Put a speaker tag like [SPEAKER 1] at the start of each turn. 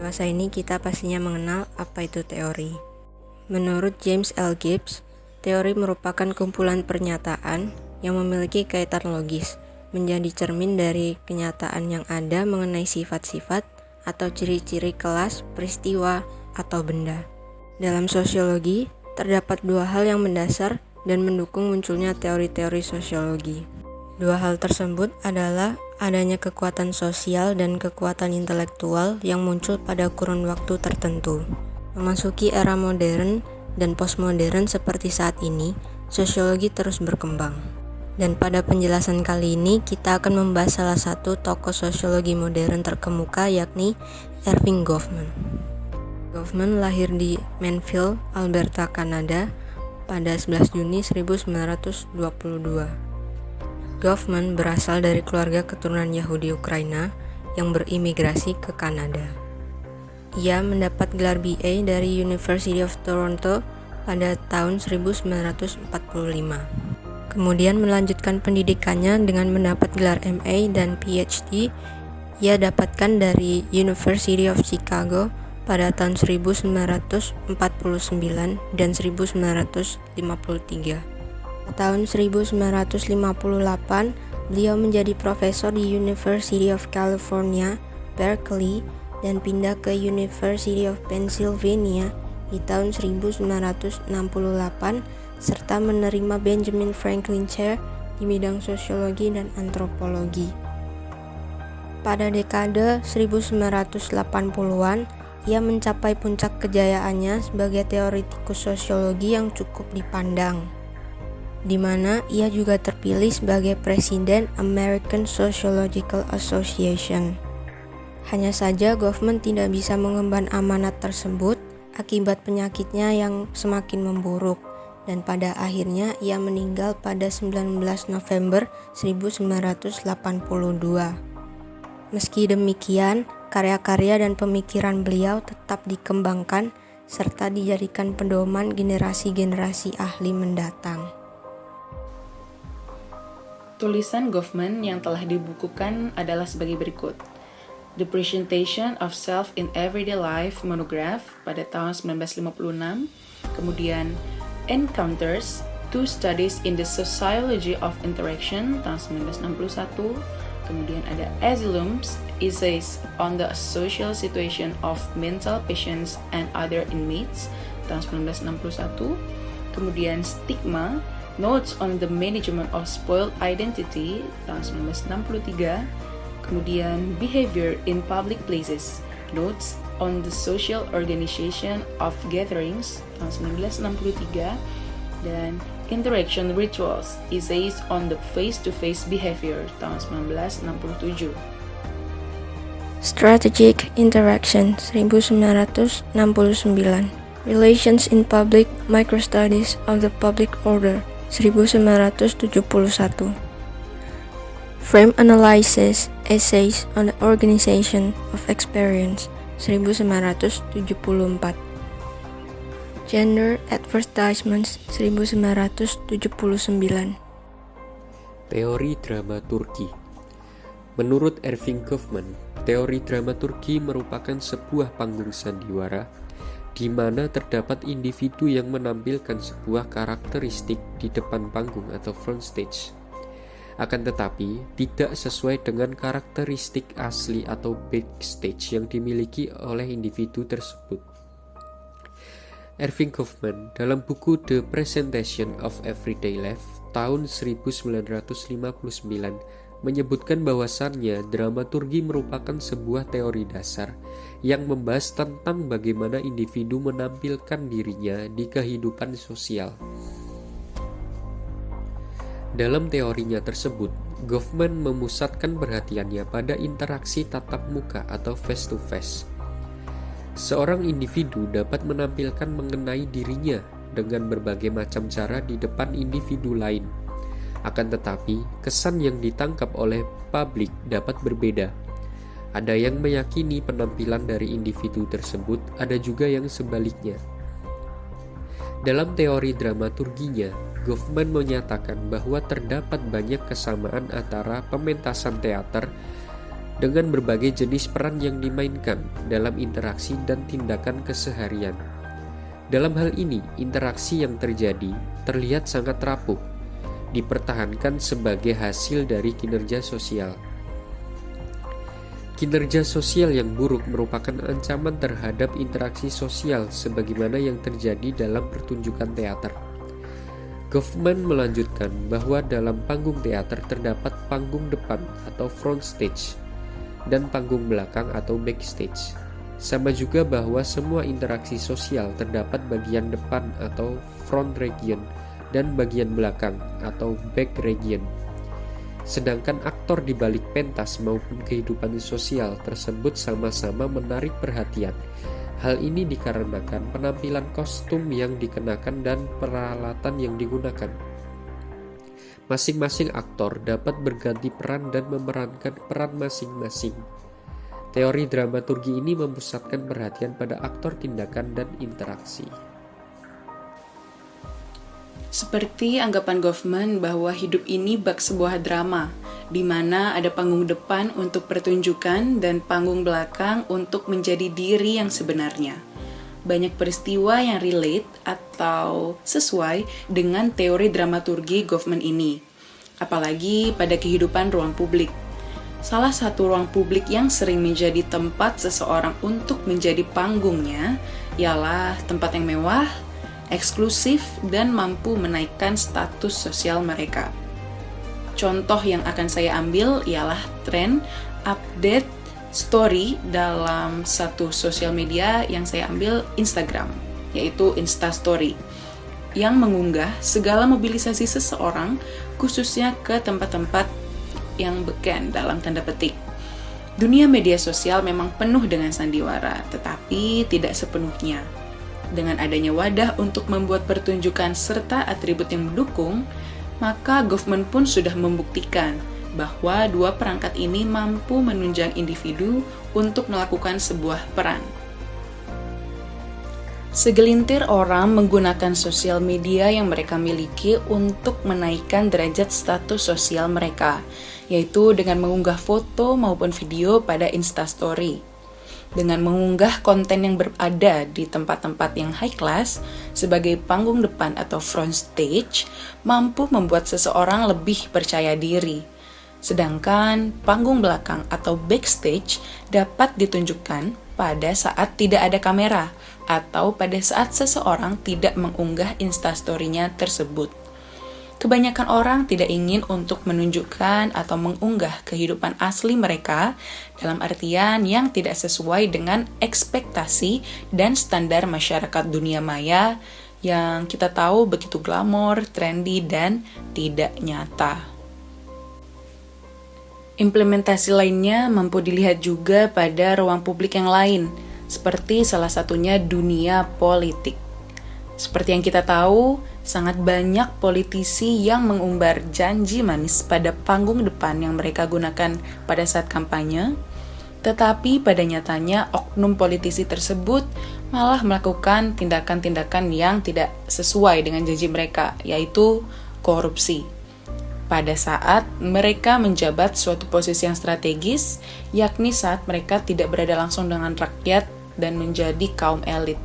[SPEAKER 1] Dewasa ini kita pastinya mengenal apa itu teori. Menurut James L. Gibbs, teori merupakan kumpulan pernyataan yang memiliki kaitan logis, menjadi cermin dari kenyataan yang ada mengenai sifat-sifat atau ciri-ciri kelas, peristiwa, atau benda. Dalam sosiologi, terdapat dua hal yang mendasar dan mendukung munculnya teori-teori sosiologi. Dua hal tersebut adalah adanya kekuatan sosial dan kekuatan intelektual yang muncul pada kurun waktu tertentu. Memasuki era modern dan postmodern seperti saat ini, sosiologi terus berkembang. Dan pada penjelasan kali ini, kita akan membahas salah satu tokoh sosiologi modern terkemuka, yakni Erving Goffman. Goffman lahir di Manville, Alberta, Kanada pada 11 Juni 1922. Goffman berasal dari keluarga keturunan Yahudi Ukraina yang berimigrasi ke Kanada. Ia mendapat gelar BA dari University of Toronto pada tahun 1945. Kemudian melanjutkan pendidikannya dengan mendapat gelar MA dan PhD ia dapatkan dari University of Chicago pada tahun 1949 dan 1953. Tahun 1958, beliau menjadi profesor di University of California, Berkeley, dan pindah ke University of Pennsylvania di tahun 1968, serta menerima Benjamin Franklin Chair di bidang sosiologi dan antropologi. Pada dekade 1980-an, ia mencapai puncak kejayaannya sebagai teoretikus sosiologi yang cukup dipandang, di mana ia juga terpilih sebagai Presiden American Sociological Association. Hanya saja Goffman tidak bisa mengemban amanat tersebut akibat penyakitnya yang semakin memburuk, dan pada akhirnya ia meninggal pada 19 November 1982. Meski demikian, karya-karya dan pemikiran beliau tetap dikembangkan serta dijadikan pedoman generasi-generasi ahli mendatang.
[SPEAKER 2] Tulisan Goffman yang telah dibukukan adalah sebagai berikut. The Presentation of Self in Everyday Life monograph pada tahun 1956, kemudian Encounters, Two Studies in the Sociology of Interaction tahun 1961, kemudian ada Asylums, Essays on the Social Situation of Mental Patients and Other Inmates tahun 1961, kemudian Stigma, Notes on the Management of Spoiled Identity tahun 1963, kemudian Behavior in Public Places, Notes on the Social Organization of Gatherings tahun 1963, dan Interaction Rituals, Essays on the Face-to-Face Behavior tahun 1967.
[SPEAKER 1] Strategic Interaction 1969, Relations in Public, Microstudies of the Public Order 1971, Frame Analysis, Essays on the Organization of Experience 1974, Gender Advertisements 1979.
[SPEAKER 3] Teori dramaturgi. Menurut Erving Goffman, teori dramaturgi merupakan sebuah panggung sandiwara di mana terdapat individu yang menampilkan sebuah karakteristik di depan panggung atau front stage. Akan tetapi, tidak sesuai dengan karakteristik asli atau backstage yang dimiliki oleh individu tersebut. Erving Goffman dalam buku The Presentation of Everyday Life tahun 1959 menyebutkan bahwasannya dramaturgi merupakan sebuah teori dasar yang membahas tentang bagaimana individu menampilkan dirinya di kehidupan sosial. Dalam teorinya tersebut, Goffman memusatkan perhatiannya pada interaksi tatap muka atau face to face. Seorang individu dapat menampilkan mengenai dirinya dengan berbagai macam cara di depan individu lain. Akan tetapi, kesan yang ditangkap oleh publik dapat berbeda. Ada yang meyakini penampilan dari individu tersebut, ada juga yang sebaliknya. Dalam teori dramaturginya, Goffman menyatakan bahwa terdapat banyak kesamaan antara pementasan teater dengan berbagai jenis peran yang dimainkan dalam interaksi dan tindakan keseharian. Dalam hal ini, interaksi yang terjadi terlihat sangat rapuh, dipertahankan sebagai hasil dari kinerja sosial. Kinerja sosial yang buruk merupakan ancaman terhadap interaksi sosial sebagaimana yang terjadi dalam pertunjukan teater. Goffman melanjutkan bahwa dalam panggung teater terdapat panggung depan atau front stage dan panggung belakang atau backstage. Sama juga bahwa semua interaksi sosial terdapat bagian depan atau front region dan bagian belakang atau back region. Sedangkan aktor di balik pentas maupun kehidupan sosial tersebut sama-sama menarik perhatian. Hal ini dikarenakan penampilan kostum yang dikenakan dan peralatan yang digunakan. Masing-masing aktor dapat berganti peran dan memerankan peran masing-masing. Teori dramaturgi ini memusatkan perhatian pada aktor tindakan dan interaksi.
[SPEAKER 2] Seperti anggapan Goffman bahwa hidup ini bak sebuah drama, di mana ada panggung depan untuk pertunjukan dan panggung belakang untuk menjadi diri yang sebenarnya. Banyak peristiwa yang relate atau sesuai dengan teori dramaturgi Goffman ini, apalagi pada kehidupan ruang publik. Salah satu ruang publik yang sering menjadi tempat seseorang untuk menjadi panggungnya ialah tempat yang mewah, eksklusif, dan mampu menaikkan status sosial mereka. Contoh yang akan saya ambil ialah tren update story dalam satu sosial media yang saya ambil Instagram, yaitu Instastory, yang mengunggah segala mobilisasi seseorang khususnya ke tempat-tempat yang beken dalam tanda petik. Dunia media sosial memang penuh dengan sandiwara, tetapi tidak sepenuhnya. Dengan adanya wadah untuk membuat pertunjukan serta atribut yang mendukung, maka Goffman pun sudah membuktikan bahwa dua perangkat ini mampu menunjang individu untuk melakukan sebuah peran. Segelintir orang menggunakan sosial media yang mereka miliki untuk menaikkan derajat status sosial mereka, yaitu dengan mengunggah foto maupun video pada Instastory. Dengan mengunggah konten yang berada di tempat-tempat yang high class sebagai panggung depan atau front stage, mampu membuat seseorang lebih percaya diri. Sedangkan panggung belakang atau backstage dapat ditunjukkan pada saat tidak ada kamera atau pada saat seseorang tidak mengunggah Instastory-nya tersebut. Kebanyakan orang tidak ingin untuk menunjukkan atau mengunggah kehidupan asli mereka dalam artian yang tidak sesuai dengan ekspektasi dan standar masyarakat dunia maya yang kita tahu begitu glamor, trendy, dan tidak nyata. Implementasi lainnya mampu dilihat juga pada ruang publik yang lain, seperti salah satunya dunia politik. Seperti yang kita tahu, sangat banyak politisi yang mengumbar janji manis pada panggung depan yang mereka gunakan pada saat kampanye, tetapi pada nyatanya oknum politisi tersebut malah melakukan tindakan-tindakan yang tidak sesuai dengan janji mereka, yaitu korupsi. Pada saat mereka menjabat suatu posisi yang strategis, yakni saat mereka tidak berada langsung dengan rakyat dan menjadi kaum elit.